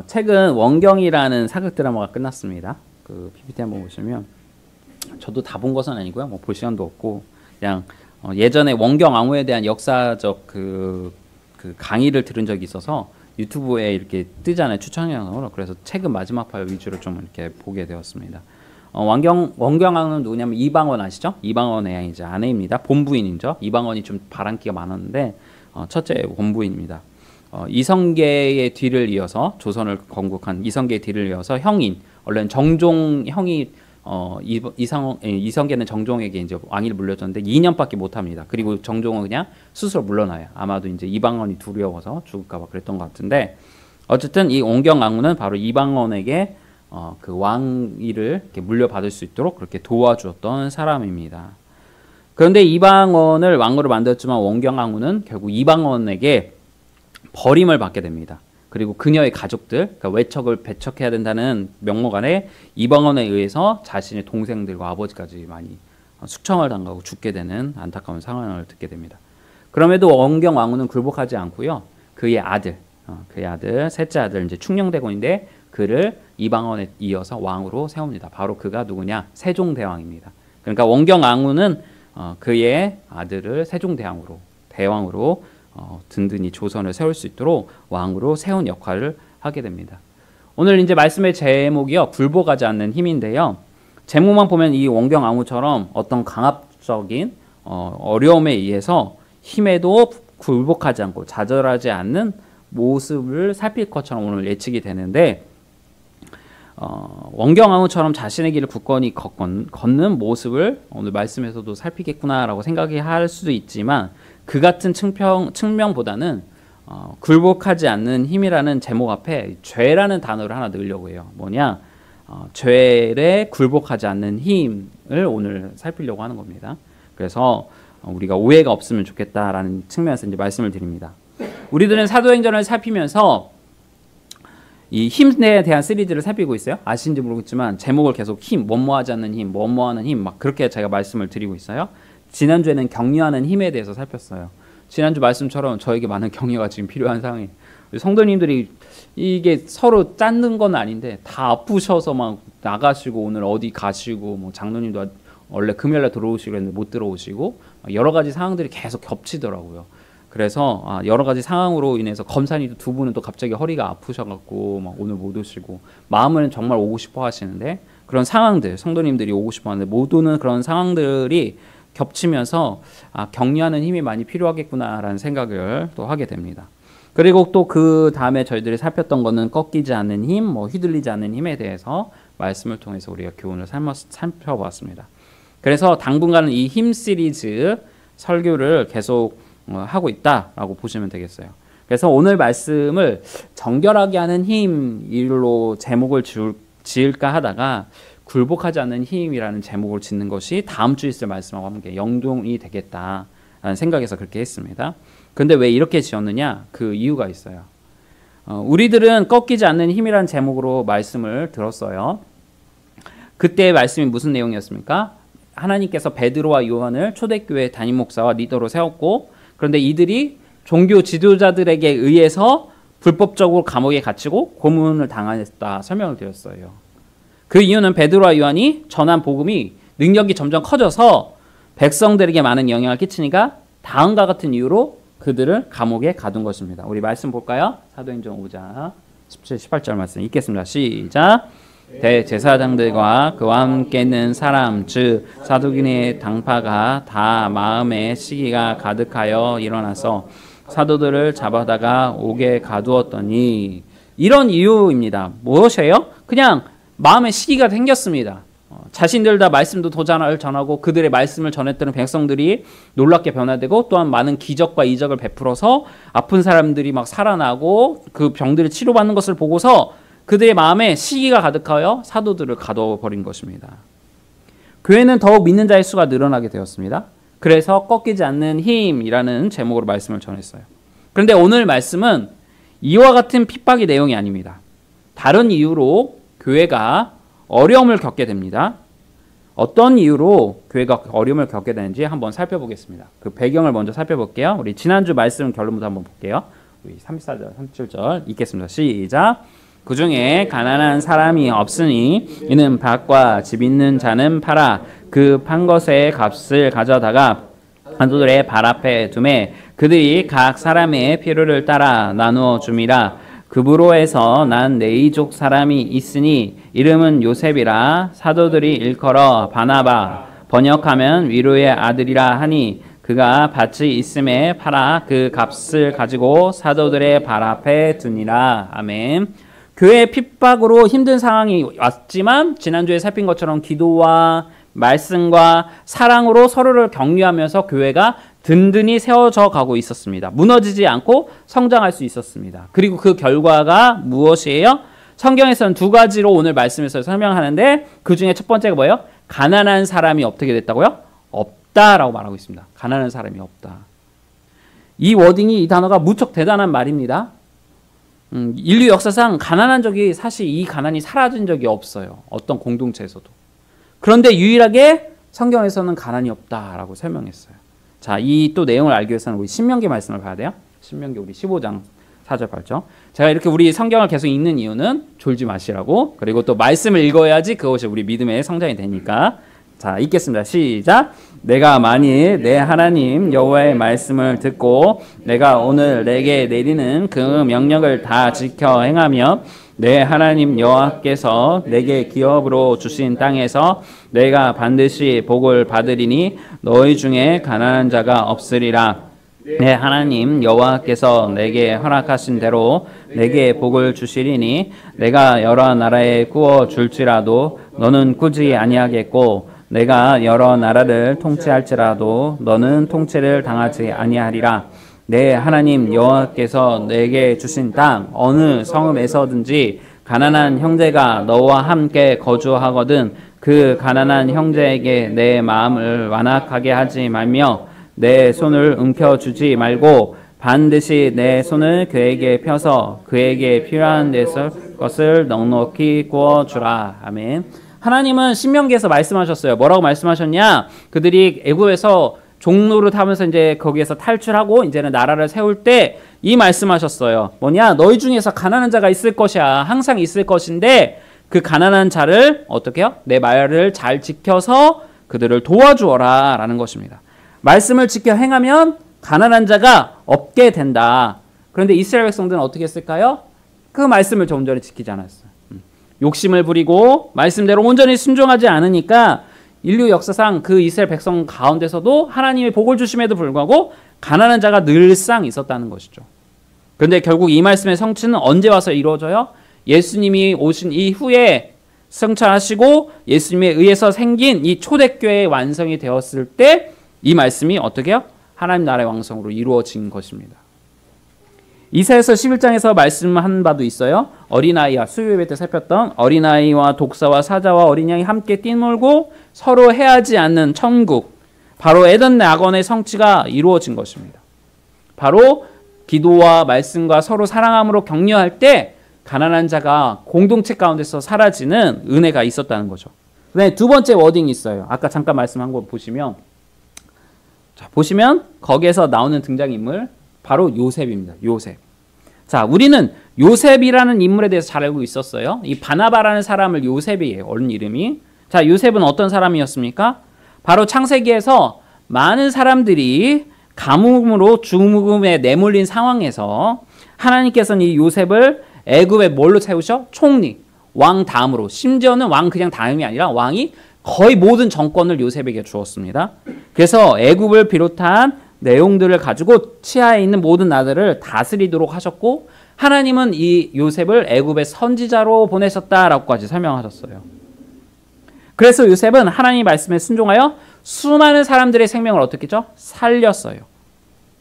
최근 원경이라는 사극 드라마가 끝났습니다. 그 PPT 한번 보시면 저도 다 본 것은 아니고요. 뭐 볼 시간도 없고 그냥 예전에 원경 앙호에 대한 역사적 그 강의를 들은 적이 있어서 유튜브에 이렇게 뜨잖아요. 추천 영상으로. 그래서 최근 마지막 판 위주로 좀 이렇게 보게 되었습니다. 원경 앙호는 누구냐면 이방원 아시죠? 이방원의 이제 아내입니다. 본부인이죠. 이방원이 좀 바람기가 많았는데 첫째 본부인입니다. 이성계의 뒤를 이어서 조선을 건국한 이성계의 뒤를 이어서 형인 원래는 정종 형이 이성계는 정종에게 이제 왕위를 물려줬는데 2년밖에 못합니다. 그리고 정종은 그냥 스스로 물러나요. 아마도 이제 이방원이 두려워서 죽을까봐 그랬던 것 같은데 어쨌든 이 원경앙후는 바로 이방원에게 그 왕위를 이렇게 물려받을 수 있도록 그렇게 도와주었던 사람입니다. 그런데 이방원을 왕으로 만들었지만 원경앙후는 결국 이방원에게 버림을 받게 됩니다. 그리고 그녀의 가족들, 그러니까 외척을 배척해야 된다는 명목 아래 이방원에 의해서 자신의 동생들과 아버지까지 많이 숙청을 당하고 죽게 되는 안타까운 상황을 듣게 됩니다. 그럼에도 원경왕후는 굴복하지 않고요. 그의 아들, 셋째 아들 이제 충녕대군인데 그를 이방원에 이어서 왕으로 세웁니다. 바로 그가 누구냐? 세종대왕입니다. 그러니까 원경왕후는 그의 아들을 대왕으로 든든히 조선을 세울 수 있도록 왕으로 세운 역할을 하게 됩니다. 오늘 이제 말씀의 제목이요. 굴복하지 않는 힘인데요. 제목만 보면 이 원경왕후처럼 어떤 강압적인 어려움에 의해서 힘에도 굴복하지 않고 좌절하지 않는 모습을 살필 것처럼 오늘 예측이 되는데 원경왕후처럼 자신의 길을 굳건히 걷는 모습을 오늘 말씀에서도 살피겠구나라고 생각이 할 수도 있지만 그 같은 측면보다는 굴복하지 않는 힘이라는 제목 앞에 죄라는 단어를 하나 넣으려고 해요. 뭐냐? 죄에 굴복하지 않는 힘을 오늘 살피려고 하는 겁니다. 그래서 우리가 오해가 없으면 좋겠다라는 측면에서 이제 말씀을 드립니다. 우리들은 사도행전을 살피면서 이 힘에 대한 시리즈를 살피고 있어요. 아시는지 모르겠지만 제목을 계속 힘, 뭐뭐하지 않는 힘, 뭐뭐하는 힘 막 그렇게 제가 말씀을 드리고 있어요. 지난주에는 격려하는 힘에 대해서 살폈어요. 지난주 말씀처럼 저에게 많은 격려가 지금 필요한 상황이에요. 성도님들이 이게 서로 짰는 건 아닌데 다 아프셔서 막 나가시고 오늘 어디 가시고 뭐 장로님도 원래 금요일에 들어오시고 했는데 못 들어오시고 여러 가지 상황들이 계속 겹치더라고요. 그래서 여러 가지 상황으로 인해서 검사님도 두 분은 또 갑자기 허리가 아프셔갖고 막 오늘 못 오시고 마음은 정말 오고 싶어 하시는데 그런 상황들 성도님들이 오고 싶어 하는데 못 오는 그런 상황들이 겹치면서 격려하는 힘이 많이 필요하겠구나라는 생각을 또 하게 됩니다. 그리고 또 그 다음에 저희들이 살폈던 거는 꺾이지 않는 힘, 뭐 휘둘리지 않는 힘에 대해서 말씀을 통해서 우리가 교훈을 살펴봤습니다. 그래서 당분간은 이 힘 시리즈 설교를 계속 하고 있다라고 보시면 되겠어요. 그래서 오늘 말씀을 정결하게 하는 힘으로 제목을 지을까 하다가 굴복하지 않는 힘이라는 제목을 짓는 것이 다음 주에 있을 말씀하고 함께 연동이 되겠다라는 생각에서 그렇게 했습니다. 그런데 왜 이렇게 지었느냐? 그 이유가 있어요. 우리들은 꺾이지 않는 힘이라는 제목으로 말씀을 들었어요. 그때의 말씀이 무슨 내용이었습니까? 하나님께서 베드로와 요한을 초대교회 담임 목사와 리더로 세웠고 그런데 이들이 종교 지도자들에게 의해서 불법적으로 감옥에 갇히고 고문을 당했다 설명을 드렸어요. 그 이유는 베드로와 요한이 전한 복음이 능력이 점점 커져서 백성들에게 많은 영향을 끼치니까 다음과 같은 이유로 그들을 감옥에 가둔 것입니다. 우리 말씀 볼까요? 사도행전 5장 17, 18절 말씀 읽겠습니다. 시작! 대제사장들과 그와 함께 있는 사람 즉 사두개인의 당파가 다 마음에 시기가 가득하여 일어나서 사도들을 잡아다가 옥에 가두었더니 이런 이유입니다. 무엇이에요? 그냥 마음에 시기가 생겼습니다. 자신들 다 말씀도 더 전하고 그들의 말씀을 전했던 백성들이 놀랍게 변화되고 또한 많은 기적과 이적을 베풀어서 아픈 사람들이 막 살아나고 그 병들이 치료받는 것을 보고서 그들의 마음에 시기가 가득하여 사도들을 가둬버린 것입니다. 교회는 더욱 믿는 자의 수가 늘어나게 되었습니다. 그래서 꺾이지 않는 힘이라는 제목으로 말씀을 전했어요. 그런데 오늘 말씀은 이와 같은 핍박의 내용이 아닙니다. 다른 이유로 교회가 어려움을 겪게 됩니다. 어떤 이유로 교회가 어려움을 겪게 되는지 한번 살펴보겠습니다. 그 배경을 먼저 살펴볼게요. 우리 지난주 말씀 결론부터 한번 볼게요. 우리 34절, 37절 읽겠습니다. 시작! 그 중에 가난한 사람이 없으니 이는 밭과 집 있는 자는 팔아 그 판 것의 값을 가져다가 사도들의 발 앞에 두매 그들이 각 사람의 필요를 따라 나누어 줌이라. 그부로에서 난 네이족 사람이 있으니 이름은 요셉이라. 사도들이 일컬어 바나바 번역하면 위로의 아들이라 하니 그가 밭이 있음에 팔아 그 값을 가지고 사도들의 발 앞에 두니라. 아멘. 교회의 핍박으로 힘든 상황이 왔지만 지난주에 살핀 것처럼 기도와 말씀과 사랑으로 서로를 격려하면서 교회가 든든히 세워져 가고 있었습니다. 무너지지 않고 성장할 수 있었습니다. 그리고 그 결과가 무엇이에요? 성경에서는 두 가지로 오늘 말씀에서 설명하는데 그 중에 첫 번째가 뭐예요? 가난한 사람이 어떻게 됐다고요? 없다라고 말하고 있습니다. 가난한 사람이 없다. 이 워딩이, 이 단어가 무척 대단한 말입니다. 인류 역사상 가난한 적이, 사실 이 가난이 사라진 적이 없어요. 어떤 공동체에서도. 그런데 유일하게 성경에서는 가난이 없다라고 설명했어요. 자, 이 또 내용을 알기 위해서는 우리 신명기 말씀을 봐야 돼요. 신명기 우리 15장 4절 8절. 제가 이렇게 우리 성경을 계속 읽는 이유는 졸지 마시라고, 그리고 또 말씀을 읽어야지 그것이 우리 믿음의 성장이 되니까. 자, 읽겠습니다. 시작. 내가 만일 내 하나님 여호와의 말씀을 듣고 내가 오늘 내게 내리는 그 명령을 다 지켜 행하며 내 하나님 여호와께서 내게 기업으로 주신 땅에서 내가 반드시 복을 받으리니 너희 중에 가난한 자가 없으리라. 내 하나님 여호와께서 내게 허락하신 대로 내게 복을 주시리니 내가 여러 나라에 구워 줄지라도 너는 꾸지 아니하겠고 내가 여러 나라를 통치할지라도 너는 통치를 당하지 아니하리라. 내 하나님 여호와께서 내게 주신 땅 어느 성읍에서든지 가난한 형제가 너와 함께 거주하거든 그 가난한 형제에게 내 마음을 완악하게 하지 말며 내 손을 움켜주지 말고 반드시 내 손을 그에게 펴서 그에게 필요한 것을 넉넉히 구워주라. 아멘. 하나님은 신명기에서 말씀하셨어요. 뭐라고 말씀하셨냐? 그들이 애굽에서 종로를 타면서 이제 거기에서 탈출하고 이제는 나라를 세울 때 이 말씀하셨어요. 뭐냐? 너희 중에서 가난한 자가 있을 것이야. 항상 있을 것인데 그 가난한 자를 어떻게 해요? 내 말을 잘 지켜서 그들을 도와주어라 라는 것입니다. 말씀을 지켜 행하면 가난한 자가 없게 된다. 그런데 이스라엘 백성들은 어떻게 했을까요? 그 말씀을 좀 전에 지키지 않았어요. 욕심을 부리고 말씀대로 온전히 순종하지 않으니까 인류 역사상 그 이스라엘 백성 가운데서도 하나님의 복을 주심에도 불구하고 가난한 자가 늘상 있었다는 것이죠. 그런데 결국 이 말씀의 성취는 언제 와서 이루어져요? 예수님이 오신 이후에 성취하시고 예수님에 의해서 생긴 이 초대교회의 완성이 되었을 때 이 말씀이 어떻게 해요? 하나님 나라의 왕성으로 이루어진 것입니다. 이사야서 11장에서 말씀한 바도 있어요. 어린아이와 수요예배 때 살폈던 어린아이와 독사와 사자와 어린 양이 함께 띠놀고 서로 해하지 않는 천국, 바로 에덴 낙원의 성취가 이루어진 것입니다. 바로 기도와 말씀과 서로 사랑함으로 격려할 때 가난한 자가 공동체 가운데서 사라지는 은혜가 있었다는 거죠. 그다음에 두 번째 워딩이 있어요. 아까 잠깐 말씀한 거 보시면, 자, 보시면 거기에서 나오는 등장인물 바로 요셉입니다. 요셉. 자, 우리는 요셉이라는 인물에 대해서 잘 알고 있었어요. 이 바나바라는 사람을 요셉이에요. 어른 이름이. 자, 요셉은 어떤 사람이었습니까? 바로 창세기에서 많은 사람들이 가뭄으로 죽음에 내몰린 상황에서 하나님께서는 이 요셉을 애굽에 뭘로 채우셔? 총리, 왕 다음으로. 심지어는 왕 그냥 다음이 아니라 왕이 거의 모든 정권을 요셉에게 주었습니다. 그래서 애굽을 비롯한 내용들을 가지고 치하에 있는 모든 나라들을 다스리도록 하셨고 하나님은 이 요셉을 애굽의 선지자로 보내셨다라고까지 설명하셨어요. 그래서 요셉은 하나님의 말씀에 순종하여 수많은 사람들의 생명을 어떻게 했죠? 살렸어요.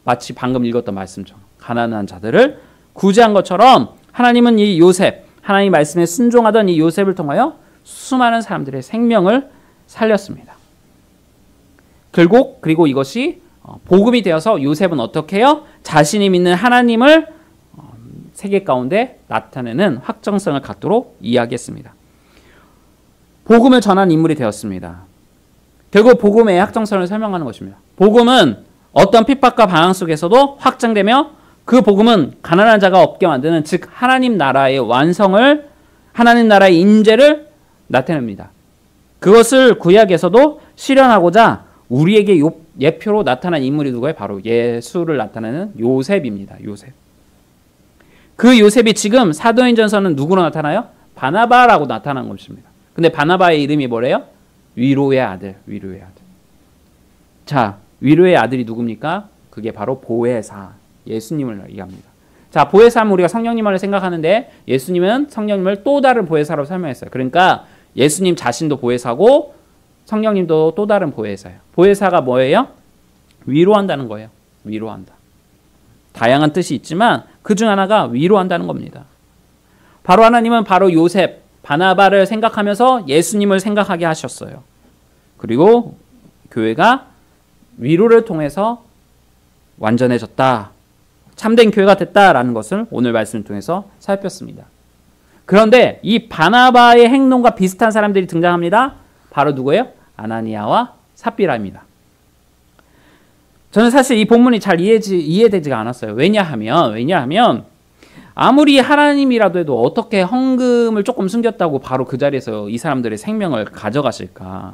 마치 방금 읽었던 말씀처럼 가난한 자들을 구제한 것처럼 하나님은 이 요셉, 하나님의 말씀에 순종하던 이 요셉을 통하여 수많은 사람들의 생명을 살렸습니다. 결국 그리고 이것이 복음이 되어서 요셉은 어떻게 해요? 자신이 믿는 하나님을 세계 가운데 나타내는 확정성을 갖도록 이야기했습니다. 복음을 전한 인물이 되었습니다. 결국 복음의 확정성을 설명하는 것입니다. 복음은 어떤 핍박과 방황 속에서도 확장되며 그 복음은 가난한 자가 없게 만드는, 즉 하나님 나라의 완성을, 하나님 나라의 임재를 나타냅니다. 그것을 구약에서도 실현하고자 우리에게 예표로 나타난 인물이 누구예요? 바로 예수를 나타내는 요셉입니다. 요셉. 그 요셉이 지금 사도행전서는 누구로 나타나요? 바나바라고 나타난 것입니다. 근데 바나바의 이름이 뭐래요? 위로의 아들, 위로의 아들. 자, 위로의 아들이 누굽니까? 그게 바로 보혜사, 예수님을 얘기합니다. 자, 보혜사는 우리가 성령님을 생각하는데 예수님은 성령님을 또 다른 보혜사로 설명했어요. 그러니까 예수님 자신도 보혜사고 성령님도 또 다른 보혜사예요. 보혜사가 뭐예요? 위로한다는 거예요. 위로한다. 다양한 뜻이 있지만 그중 하나가 위로한다는 겁니다. 바로 하나님은 바로 요셉, 바나바를 생각하면서 예수님을 생각하게 하셨어요. 그리고 교회가 위로를 통해서 완전해졌다, 참된 교회가 됐다라는 것을 오늘 말씀을 통해서 살폈습니다. 그런데 이 바나바의 행동과 비슷한 사람들이 등장합니다. 바로 누구예요? 아나니아와 삽비라입니다. 저는 사실 이 본문이 잘 이해되지가 않았어요. 왜냐하면 아무리 하나님이라도 해도 어떻게 헌금을 조금 숨겼다고 바로 그 자리에서 이 사람들의 생명을 가져가실까?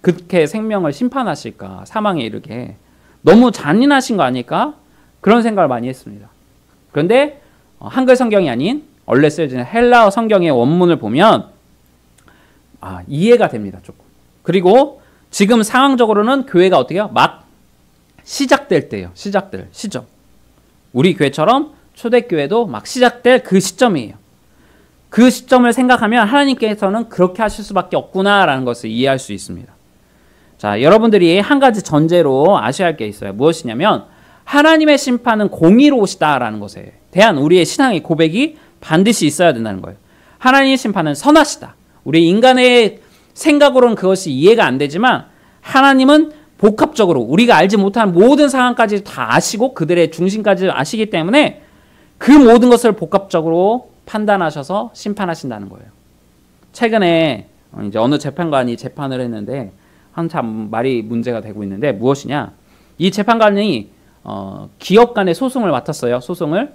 그렇게 생명을 심판하실까? 사망에 이르게. 너무 잔인하신 거 아닐까? 그런 생각을 많이 했습니다. 그런데 한글 성경이 아닌 원래 쓰여진 헬라어 성경의 원문을 보면 이해가 됩니다. 조금. 그리고 지금 상황적으로는 교회가 어떻게 해요? 막 시작될 때예요. 시점. 우리 교회처럼 초대교회도 막 시작될 그 시점이에요. 그 시점을 생각하면 하나님께서는 그렇게 하실 수밖에 없구나라는 것을 이해할 수 있습니다. 자, 여러분들이 한 가지 전제로 아셔야 할 게 있어요. 무엇이냐면 하나님의 심판은 공의로우시다라는 것에 대한 우리의 신앙의 고백이 반드시 있어야 된다는 거예요. 하나님의 심판은 선하시다. 우리 인간의 생각으로는 그것이 이해가 안 되지만 하나님은 복합적으로 우리가 알지 못한 모든 상황까지 다 아시고 그들의 중심까지 아시기 때문에 그 모든 것을 복합적으로 판단하셔서 심판하신다는 거예요. 최근에 이제 어느 재판관이 재판을 했는데 한참 말이 문제가 되고 있는데 무엇이냐? 이 재판관이 기업 간의 소송을 맡았어요. 소송을.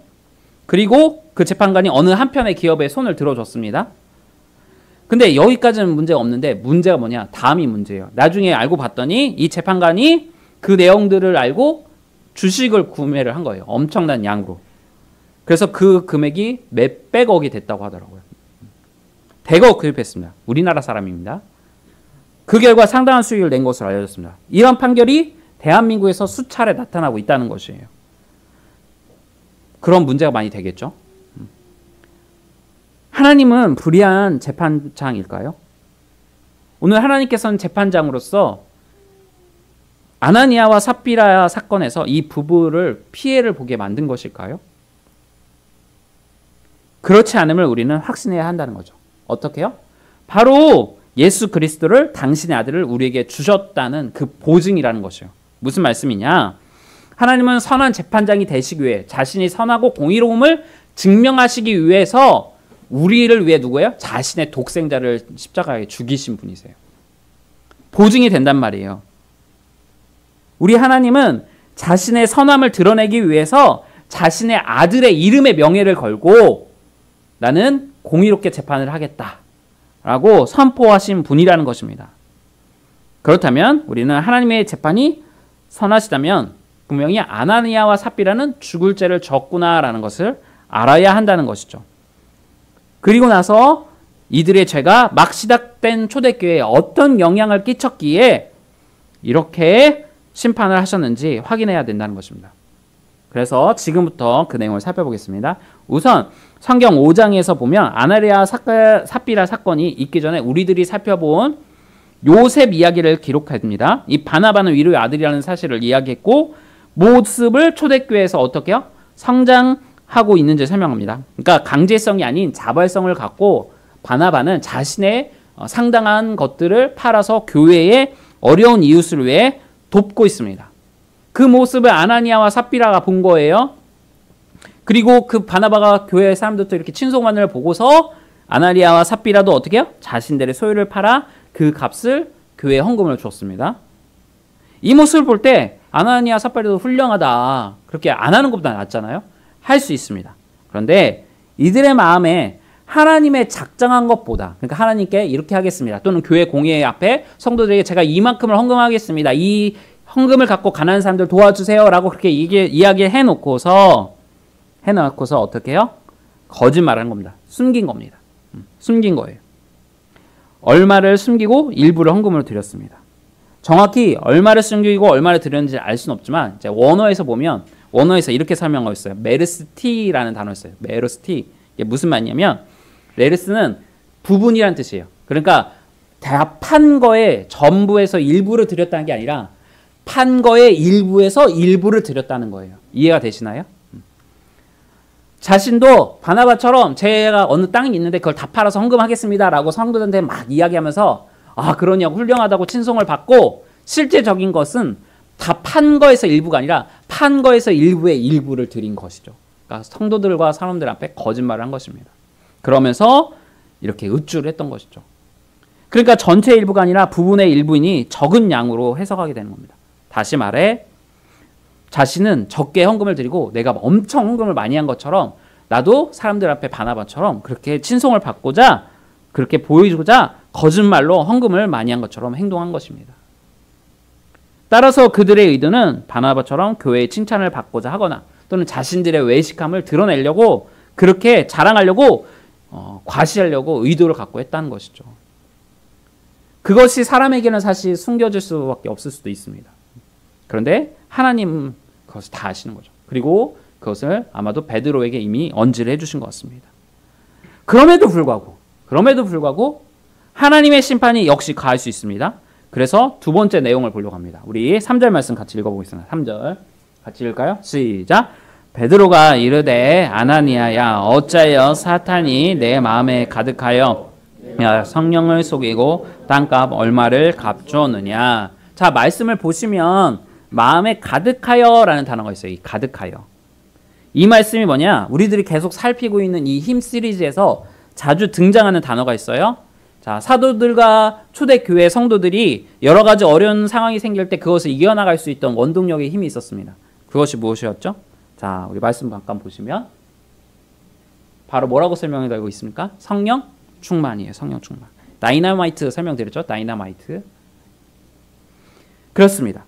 그리고 그 재판관이 어느 한편의 기업에 손을 들어줬습니다. 근데 여기까지는 문제가 없는데 문제가 뭐냐? 다음이 문제예요. 나중에 알고 봤더니 이 재판관이 그 내용들을 알고 주식을 구매를 한 거예요. 엄청난 양으로. 그래서 그 금액이 몇백억이 됐다고 하더라고요. 100억 구입했습니다. 우리나라 사람입니다. 그 결과 상당한 수익을 낸 것으로 알려졌습니다. 이런 판결이 대한민국에서 수차례 나타나고 있다는 것이에요. 그런 문제가 많이 되겠죠. 하나님은 불의한 재판장일까요? 오늘 하나님께서는 재판장으로서 아나니아와 삽비라 사건에서 이 부부를 피해를 보게 만든 것일까요? 그렇지 않음을 우리는 확신해야 한다는 거죠. 어떻게요? 바로 예수 그리스도를 당신의 아들을 우리에게 주셨다는 그 보증이라는 것이요. 무슨 말씀이냐? 하나님은 선한 재판장이 되시기 위해 자신이 선하고 공의로움을 증명하시기 위해서 우리를 위해 누구예요? 자신의 독생자를 십자가에 죽이신 분이세요. 보증이 된단 말이에요. 우리 하나님은 자신의 선함을 드러내기 위해서 자신의 아들의 이름의 명예를 걸고 나는 공의롭게 재판을 하겠다라고 선포하신 분이라는 것입니다. 그렇다면 우리는 하나님의 재판이 선하시다면 분명히 아나니아와 삽비라는 죽을 죄를 졌구나라는 것을 알아야 한다는 것이죠. 그리고 나서 이들의 죄가 막 시작된 초대교회에 어떤 영향을 끼쳤기에 이렇게 심판을 하셨는지 확인해야 된다는 것입니다. 그래서 지금부터 그 내용을 살펴보겠습니다. 우선 성경 5장에서 보면 아나니아와 삽비라 사건이 있기 전에 우리들이 살펴본 요셉 이야기를 기록합니다. 이 바나바는 위로의 아들이라는 사실을 이야기했고 모습을 초대교회에서 어떻게 해요? 성장하고 있는지 설명합니다. 그러니까 강제성이 아닌 자발성을 갖고 바나바는 자신의 상당한 것들을 팔아서 교회의 어려운 이웃을 위해 돕고 있습니다. 그 모습을 아나니아와 삽비라가 본 거예요. 그리고 그 바나바가 교회 사람들도 이렇게 친송하는 걸 보고서 아나니아와 삽비라도 어떻게 해요? 자신들의 소유를 팔아 그 값을 교회에 헌금을 줬습니다. 이 모습을 볼 때 아나니아 삽비라도 훌륭하다. 그렇게 안 하는 것보다 낫잖아요. 할 수 있습니다. 그런데 이들의 마음에 하나님의 작정한 것보다, 그러니까 하나님께 이렇게 하겠습니다. 또는 교회 공예 앞에 성도들에게 제가 이만큼을 헌금하겠습니다. 이 헌금을 갖고 가난한 사람들 도와주세요. 라고 그렇게 이야기를 해놓고서 어떻게 해요? 거짓말하는 겁니다. 숨긴 겁니다. 숨긴 거예요. 얼마를 숨기고 일부를 헌금으로 드렸습니다. 정확히 얼마를 숨기고 얼마를 드렸는지 알 수는 없지만 이제 원어에서 보면 원어에서 이렇게 설명하고 있어요. 메르스티라는 단어가 있어요. 메르스티. 이게 무슨 말이냐면 메르스는 부분이라는 뜻이에요. 그러니까 다 판 거에 전부에서 일부를 드렸다는 게 아니라 판 거에 일부에서 일부를 드렸다는 거예요. 이해가 되시나요? 자신도 바나바처럼 제가 어느 땅이 있는데 그걸 다 팔아서 헌금하겠습니다 라고 성도들한테 막 이야기하면서 아 그러냐고 훌륭하다고 칭송을 받고 실제적인 것은 다 판 거에서 일부가 아니라 판 거에서 일부의 일부를 드린 것이죠. 그러니까 성도들과 사람들 앞에 거짓말을 한 것입니다. 그러면서 이렇게 의주를 했던 것이죠. 그러니까 전체 일부가 아니라 부분의 일부이니 적은 양으로 해석하게 되는 겁니다. 다시 말해 자신은 적게 헌금을 드리고 내가 엄청 헌금을 많이 한 것처럼 나도 사람들 앞에 바나바처럼 그렇게 칭송을 받고자 그렇게 보이고자 거짓말로 헌금을 많이 한 것처럼 행동한 것입니다. 따라서 그들의 의도는 바나바처럼 교회의 칭찬을 받고자 하거나 또는 자신들의 외식함을 드러내려고 그렇게 자랑하려고 과시하려고 의도를 갖고 했다는 것이죠. 그것이 사람에게는 사실 숨겨질 수밖에 없을 수도 있습니다. 그런데 하나님 그것을 다 아시는 거죠. 그리고 그것을 아마도 베드로에게 이미 언지를 해주신 것 같습니다. 그럼에도 불구하고 하나님의 심판이 역시 가할 수 있습니다. 그래서 두 번째 내용을 보려고 합니다. 우리 3절 말씀 같이 읽어보겠습니다. 3절 같이 읽을까요? 시작! 베드로가 이르되 아나니아야 어찌하여 사탄이 내 마음에 가득하여 성령을 속이고 땅값 얼마를 값주었느냐. 자, 말씀을 보시면 마음에 가득하여 라는 단어가 있어요. 이 가득하여. 이 말씀이 뭐냐? 우리들이 계속 살피고 있는 이 힘 시리즈에서 자주 등장하는 단어가 있어요. 자, 사도들과 초대교회 성도들이 여러 가지 어려운 상황이 생길 때 그것을 이겨나갈 수 있던 원동력의 힘이 있었습니다. 그것이 무엇이었죠? 자, 우리 말씀 잠깐 보시면 바로 뭐라고 설명하고 있습니까? 성령 충만이에요. 성령 충만. 다이너마이트 설명드렸죠? 다이너마이트. 그렇습니다.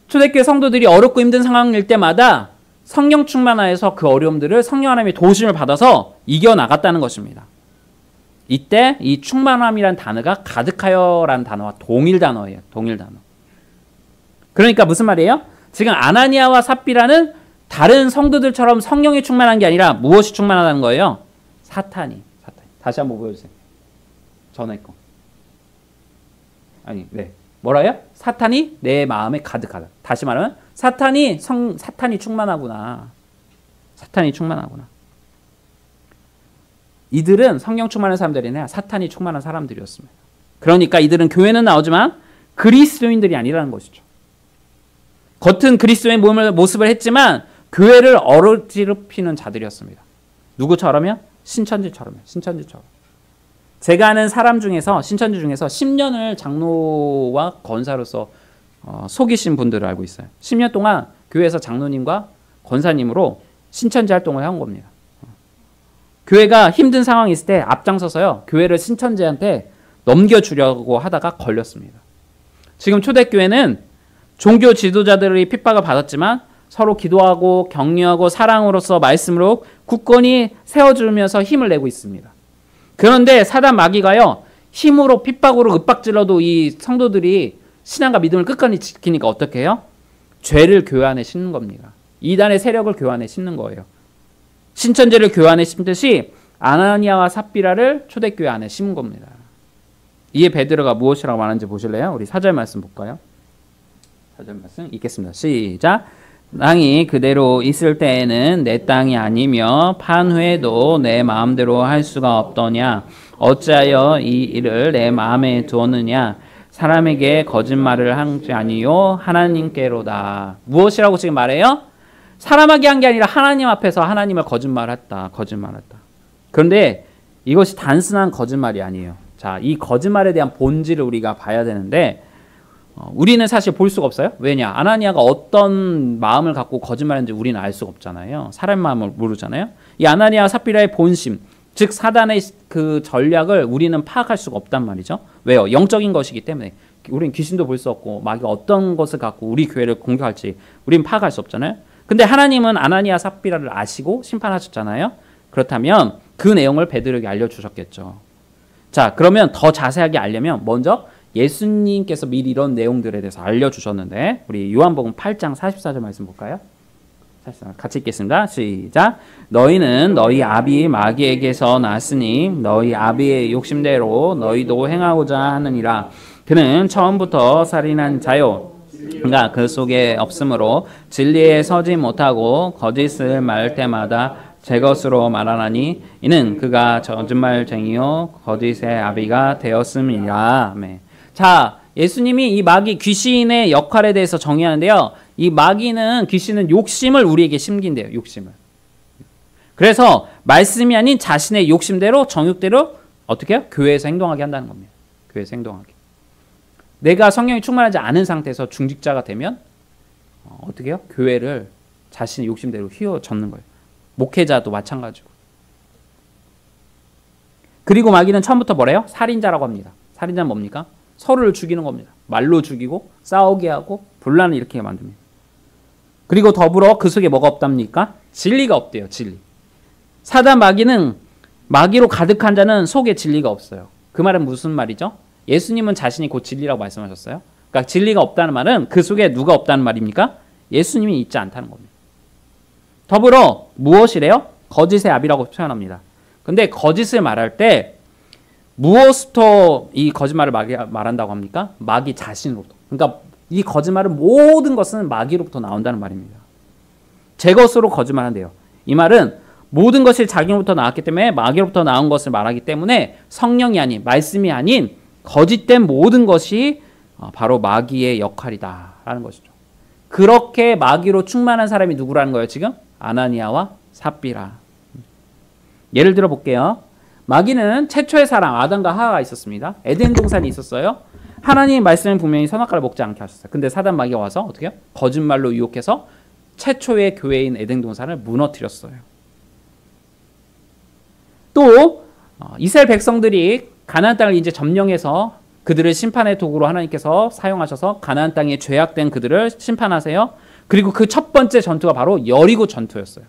초대교회 성도들이 어렵고 힘든 상황일 때마다 성령 충만하여서 그 어려움들을 성령 하나님의 도우심을 받아서 이겨나갔다는 것입니다. 이때 이 충만함이란 단어가 가득하여라는 단어와 동일 단어예요. 동일 단어. 그러니까 무슨 말이에요? 지금 아나니아와 삽비라는 다른 성도들처럼 성령이 충만한 게 아니라 무엇이 충만하다는 거예요? 사탄이. 다시 한번 보여주세요. 전에 거. 아니, 네. 뭐라요? 사탄이 내 마음에 가득하다. 다시 말하면 사탄이 충만하구나. 사탄이 충만하구나. 이들은 성령 충만한 사람들이 아니라 사탄이 충만한 사람들이었습니다. 그러니까 이들은 교회는 나오지만 그리스도인들이 아니라는 것이죠. 겉은 그리스도인 모습을 했지만 교회를 어지럽히는 자들이었습니다. 누구처럼요? 신천지처럼요. 신천지처럼. 제가 아는 사람 중에서 신천지 중에서 10년을 장로와 권사로서 속이신 분들을 알고 있어요. 10년 동안 교회에서 장로님과 권사님으로 신천지 활동을 한 겁니다. 교회가 힘든 상황이 있을 때 앞장서서요. 교회를 신천지한테 넘겨주려고 하다가 걸렸습니다. 지금 초대교회는 종교 지도자들의 핍박을 받았지만 서로 기도하고 격려하고 사랑으로서 말씀으로 굳건히 세워주면서 힘을 내고 있습니다. 그런데 사단 마귀가요. 힘으로 핍박으로 윽박질러도 이 성도들이 신앙과 믿음을 끝까지 지키니까 어떻게 해요? 죄를 교회 안에 심는 겁니다. 이단의 세력을 교회 안에 심는 거예요. 신천지를 교회 안에 심듯이 아나니아와 삽비라를 초대교회 안에 심은 겁니다. 이에 베드로가 무엇이라고 말하는지 보실래요? 우리 4절 말씀 볼까요? 4절 말씀 읽겠습니다. 시작! 땅이 그대로 있을 때에는 내 땅이 아니며 판 후에도 내 마음대로 할 수가 없더냐. 어찌하여 이 일을 내 마음에 두었느냐. 사람에게 거짓말을 한 게 아니요 하나님께로다. 무엇이라고 지금 말해요? 사람에게 한 게 아니라 하나님 앞에서 하나님을 거짓말했다. 그런데 이것이 단순한 거짓말이 아니에요. 자, 이 거짓말에 대한 본질을 우리가 봐야 되는데 우리는 사실 볼 수가 없어요. 왜냐? 아나니아가 어떤 마음을 갖고 거짓말했는지 우리는 알 수가 없잖아요. 사람 마음을 모르잖아요. 이 아나니아 삽비라의 본심, 즉 사단의 그 전략을 우리는 파악할 수가 없단 말이죠. 왜요? 영적인 것이기 때문에. 우리는 귀신도 볼 수 없고 마귀가 어떤 것을 갖고 우리 교회를 공격할지 우리는 파악할 수 없잖아요. 근데 하나님은 아나니아 삽비라를 아시고 심판하셨잖아요. 그렇다면 그 내용을 베드로에게 알려주셨겠죠. 자, 그러면 더 자세하게 알려면 먼저 예수님께서 미리 이런 내용들에 대해서 알려주셨는데 우리 요한복음 8장 44절 말씀 볼까요? 같이 읽겠습니다. 시작. 너희는 너희 아비 마귀에게서 났으니 너희 아비의 욕심대로 너희도 행하고자 하느니라. 그는 처음부터 살인한 자요. 그가 그 속에 없으므로 진리에 서지 못하고 거짓을 말할 때마다 제 것으로 말하나니 이는 그가 거짓말쟁이요 거짓의 아비가 되었음이라. 네. 자, 예수님이 이 마귀 귀신의 역할에 대해서 정의하는데요. 이 마귀는 귀신은 욕심을 우리에게 심긴대요. 욕심을. 그래서 말씀이 아닌 자신의 욕심대로 정욕대로 어떻게 해요? 교회에서 행동하게 한다는 겁니다. 교회에서 행동하게. 내가 성령이 충만하지 않은 상태에서 중직자가 되면 어떻게 해요? 교회를 자신의 욕심대로 휘어젓는 거예요. 목회자도 마찬가지고. 그리고 마귀는 처음부터 뭐래요? 살인자라고 합니다. 살인자는 뭡니까? 서로를 죽이는 겁니다. 말로 죽이고 싸우게 하고 분란을 일으키게 만듭니다. 그리고 더불어 그 속에 뭐가 없답니까? 진리가 없대요. 진리. 사단 마귀는 마귀로 가득한 자는 속에 진리가 없어요. 그 말은 무슨 말이죠? 예수님은 자신이 곧 진리라고 말씀하셨어요. 그러니까 진리가 없다는 말은 그 속에 누가 없다는 말입니까? 예수님이 있지 않다는 겁니다. 더불어 무엇이래요? 거짓의 아비라고 표현합니다. 근데 거짓을 말할 때 무엇부터 이 거짓말을 말한다고 합니까? 마귀 자신으로부터. 그러니까 이 거짓말은 모든 것은 마귀로부터 나온다는 말입니다. 제 것으로 거짓말한대요. 이 말은 모든 것이 자기로부터 나왔기 때문에 마귀로부터 나온 것을 말하기 때문에 성령이 아닌 말씀이 아닌 거짓된 모든 것이 바로 마귀의 역할이다라는 것이죠. 그렇게 마귀로 충만한 사람이 누구라는 거예요 지금? 아나니아와 삽비라. 예를 들어 볼게요. 마귀는 최초의 사람 아담과 하와가 있었습니다. 에덴 동산이 있었어요. 하나님 말씀은 분명히 선악과를 먹지 않게 하셨어요. 근데 사단 마귀가 와서 어떻게 해요? 거짓말로 유혹해서 최초의 교회인 에덴 동산을 무너뜨렸어요. 또 이스라엘 백성들이 가나안 땅을 이제 점령해서 그들을 심판의 도구로 하나님께서 사용하셔서 가나안 땅에 죄악된 그들을 심판하세요. 그리고 그 첫 번째 전투가 바로 여리고 전투였어요.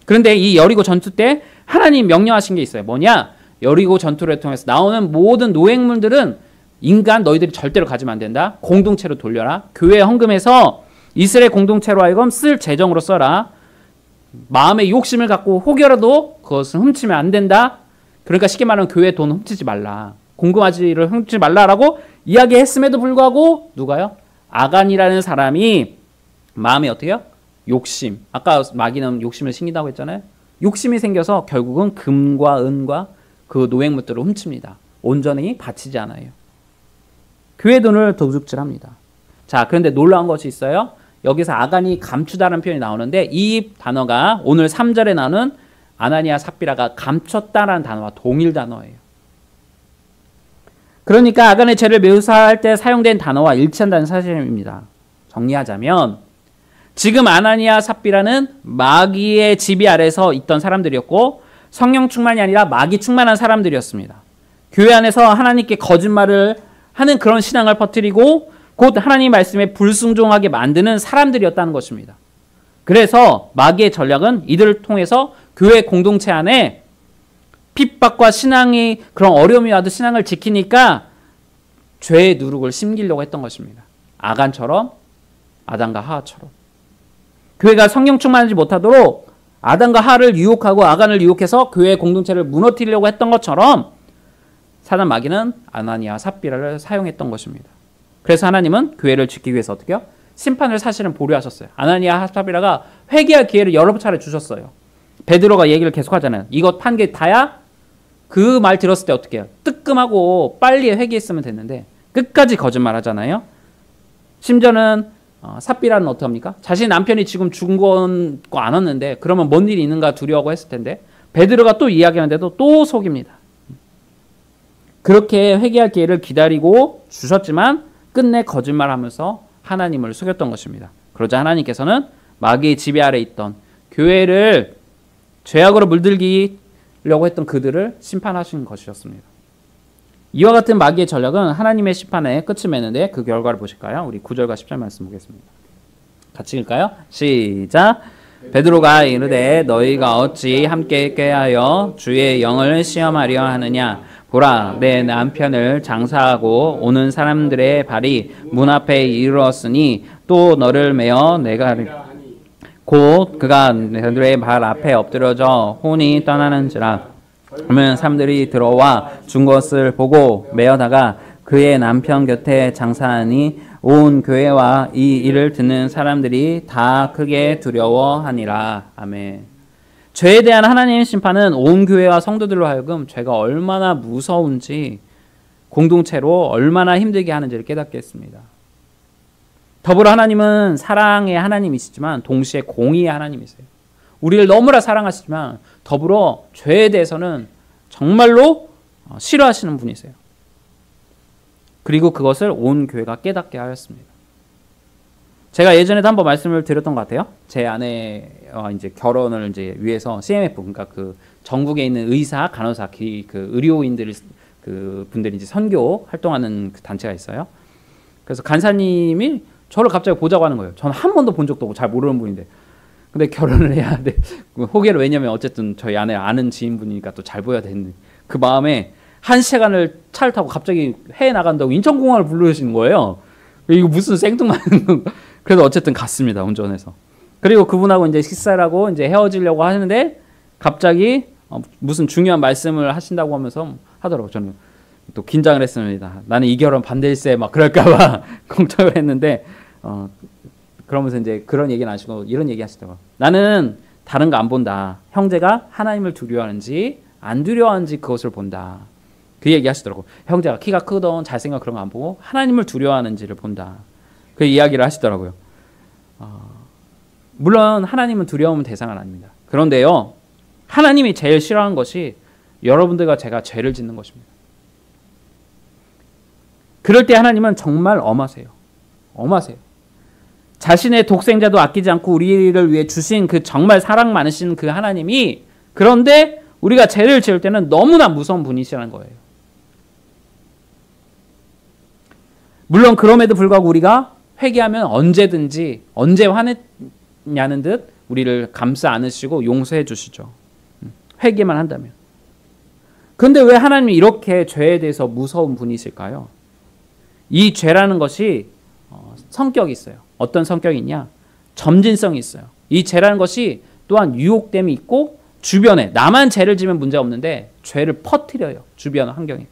그런데 이 여리고 전투 때 하나님 명령하신 게 있어요. 뭐냐? 여리고 전투를 통해서 나오는 모든 노획물들은 인간 너희들이 절대로 가지면 안 된다. 공동체로 돌려라. 교회에 헌금해서 이스라엘 공동체로 하여금 쓸 재정으로 써라. 마음의 욕심을 갖고 혹여라도 그것을 훔치면 안 된다. 그러니까 쉽게 말하면 교회 돈 훔치지 말라. 공금아지를 훔치지 말라라고 이야기했음에도 불구하고 누가요? 아간이라는 사람이 마음에 어떻게 해요? 욕심. 아까 마귀는 욕심을 심긴다고 했잖아요. 욕심이 생겨서 결국은 금과 은과 그 노획물들을 훔칩니다. 온전히 바치지 않아요. 교회 돈을 도둑질합니다. 자, 그런데 놀라운 것이 있어요. 여기서 아간이 감추다라는 표현이 나오는데 이 단어가 오늘 3절에 나오는 아나니아 삽비라가 감췄다라는 단어와 동일 단어예요. 그러니까 아간의 죄를 묘사할 때 사용된 단어와 일치한다는 사실입니다. 정리하자면 지금 아나니아 삽비라는 마귀의 지배 아래서 있던 사람들이었고 성령 충만이 아니라 마귀 충만한 사람들이었습니다. 교회 안에서 하나님께 거짓말을 하는 그런 신앙을 퍼뜨리고 곧 하나님 말씀에 불순종하게 만드는 사람들이었다는 것입니다. 그래서 마귀의 전략은 이들을 통해서 교회 공동체 안에 핍박과 신앙이 그런 어려움이 와도 신앙을 지키니까 죄의 누룩을 심기려고 했던 것입니다. 아간처럼 아담과 하와처럼. 교회가 성령 충만하지 못하도록 아담과 하와를 유혹하고 아간을 유혹해서 교회 공동체를 무너뜨리려고 했던 것처럼 사단 마귀는 아나니아 삽비라를 사용했던 것입니다. 그래서 하나님은 교회를 지키기 위해서 어떻게 해요? 심판을 사실은 보류하셨어요. 아나니아 삽비라가 회개할 기회를 여러 차례 주셨어요. 베드로가 얘기를 계속하잖아요. 이것 판 게 다야? 그 말 들었을 때 어떻게 해요? 뜨끔하고 빨리 회개했으면 됐는데 끝까지 거짓말 하잖아요. 심지어는 삽비라는 어떻게 합니까? 자신 남편이 지금 죽은 거 안 왔는데 그러면 뭔 일이 있는가 두려워하고 했을 텐데 베드로가 또 이야기하는데도 또 속입니다. 그렇게 회개할 기회를 기다리고 주셨지만 끝내 거짓말하면서 하나님을 속였던 것입니다. 그러자 하나님께서는 마귀의 지배 아래 있던 교회를 죄악으로 물들이려고 했던 그들을 심판하신 것이었습니다. 이와 같은 마귀의 전략은 하나님의 심판에 끝을 맺는데 그 결과를 보실까요? 우리 9절과 10절 말씀 보겠습니다. 같이 읽을까요? 시작. 베드로가 이르되 너희가 어찌 함께 꾀하여 주의 영을 시험하려 하느냐. 보라, 내 남편을 장사하고 오는 사람들의 발이 문 앞에 이르렀으니 또 너를 메어 내가 곧 그가 너희의 발 앞에 엎드려져 혼이 떠나는지라. 그러면 사람들이 들어와 준 것을 보고 메어다가 그의 남편 곁에 장사하니 온 교회와 이 일을 듣는 사람들이 다 크게 두려워하니라. 아멘. 죄에 대한 하나님의 심판은 온 교회와 성도들로 하여금 죄가 얼마나 무서운지, 공동체로 얼마나 힘들게 하는지를 깨닫게 했습니다. 더불어 하나님은 사랑의 하나님이시지만 동시에 공의의 하나님이세요. 우리를 너무나 사랑하시지만 더불어 죄에 대해서는 정말로 싫어하시는 분이세요. 그리고 그것을 온 교회가 깨닫게 하였습니다. 제가 예전에도 한번 말씀을 드렸던 것 같아요. 제 아내 이제 결혼을 이제 위해서 CMF, 그러니까 그 전국에 있는 의사, 간호사, 그 의료인들 그 분들이 이제 선교 활동하는 그 단체가 있어요. 그래서 간사님이 저를 갑자기 보자고 하는 거예요. 저는 한 번도 본 적도 없고 잘 모르는 분인데, 근데 결혼을 해야 돼. 호계를, 왜냐면 어쨌든 저희 아내 아는 지인분이니까 또 잘 보여야 되는데, 그 마음에 1시간을 차를 타고 갑자기 해외 나간다고 인천공항을 부르시는 거예요. 이거 무슨 생뚱맞는 건가. 그래서 어쨌든 갔습니다, 운전해서. 그리고 그분하고 이제 식사를 하고 이제 헤어지려고 하는데 갑자기 무슨 중요한 말씀을 하신다고 하면서 하더라고요. 저는 또 긴장을 했습니다. 나는 이 결혼 반대일세 막 그럴까봐 걱정을 했는데, 그러면서 이제 그런 얘기는 하시고 이런 얘기 하시더라고요. 나는 다른 거 안 본다. 형제가 하나님을 두려워하는지 안 두려워하는지 그것을 본다. 그 얘기 하시더라고요. 형제가 키가 크던 잘생겨 그런 거 안 보고 하나님을 두려워하는지를 본다. 그 이야기를 하시더라고요. 물론 하나님은 두려움 대상은 아닙니다. 그런데요, 하나님이 제일 싫어하는 것이 여러분들과 제가 죄를 짓는 것입니다. 그럴 때 하나님은 정말 엄하세요. 엄하세요. 자신의 독생자도 아끼지 않고 우리를 위해 주신 그 정말 사랑 많으신 그 하나님이, 그런데 우리가 죄를 지을 때는 너무나 무서운 분이시라는 거예요. 물론 그럼에도 불구하고 우리가 회개하면 언제든지, 언제 화냈냐는 듯 우리를 감싸 안으시고 용서해 주시죠. 회개만 한다면. 그런데 왜 하나님이 이렇게 죄에 대해서 무서운 분이실까요? 이 죄라는 것이 성격이 있어요. 어떤 성격이 있냐? 점진성이 있어요. 이 죄라는 것이 또한 유혹됨이 있고, 주변에 나만 죄를 지면 문제가 없는데 죄를 퍼뜨려요. 주변 환경에.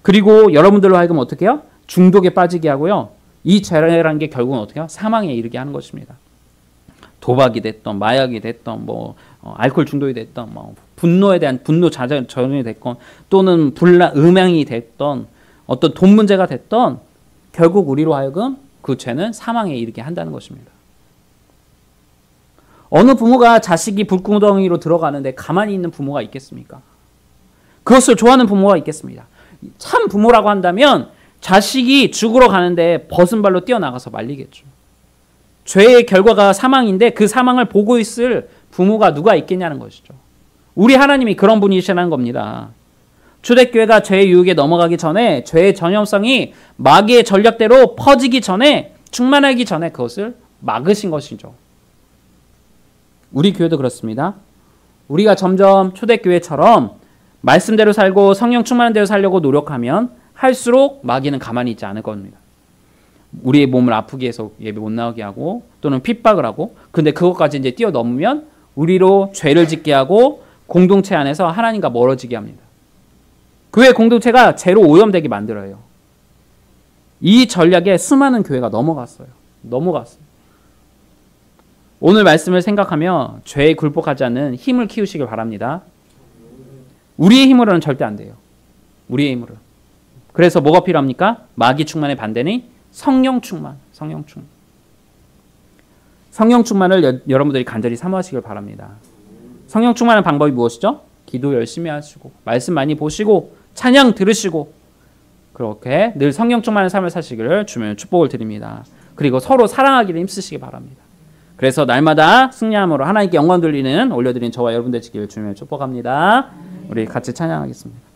그리고 여러분들로 하여금 어떻게 해요? 중독에 빠지게 하고요. 이 죄라는 게 결국은 어떻게 해요? 사망에 이르게 하는 것입니다. 도박이 됐던, 마약이 됐던, 알코올 중독이 됐던, 분노에 대한 분노 전이 됐건, 또는 음양이 됐던, 어떤 돈 문제가 됐던, 결국 우리로 하여금 그 죄는 사망에 이르게 한다는 것입니다. 어느 부모가 자식이 불구덩이로 들어가는데 가만히 있는 부모가 있겠습니까? 그것을 좋아하는 부모가 있겠습니다. 참 부모라고 한다면 자식이 죽으러 가는데 벗은 발로 뛰어나가서 말리겠죠. 죄의 결과가 사망인데 그 사망을 보고 있을 부모가 누가 있겠냐는 것이죠. 우리 하나님이 그런 분이시라는 겁니다. 초대교회가 죄의 유혹에 넘어가기 전에, 죄의 전염성이 마귀의 전략대로 퍼지기 전에, 충만하기 전에 그것을 막으신 것이죠. 우리 교회도 그렇습니다. 우리가 점점 초대교회처럼 말씀대로 살고 성령 충만한 대로 살려고 노력하면 할수록 마귀는 가만히 있지 않을 겁니다. 우리의 몸을 아프게 해서 예배 못 나오게 하고, 또는 핍박을 하고, 근데 그것까지 이제 뛰어넘으면 우리로 죄를 짓게 하고 공동체 안에서 하나님과 멀어지게 합니다. 교회 공동체가 죄로 오염되게 만들어요. 이 전략에 수많은 교회가 넘어갔어요. 오늘 말씀을 생각하며 죄에 굴복하지 않는 힘을 키우시길 바랍니다. 우리의 힘으로는 절대 안 돼요. 우리의 힘으로. 그래서 뭐가 필요합니까? 마귀 충만의 반대는 성령 충만. 성령 충만을 여러분들이 간절히 사모하시길 바랍니다. 성령 충만의 방법이 무엇이죠? 기도 열심히 하시고, 말씀 많이 보시고, 찬양 들으시고, 그렇게 늘 성령 충만한 삶을 사시기를 주님의 축복을 드립니다. 그리고 서로 사랑하기를 힘쓰시기 바랍니다. 그래서 날마다 승리함으로 하나님께 영광 돌리는 올려드린 저와 여러분 되시기를 주님의 축복합니다. 우리 같이 찬양하겠습니다.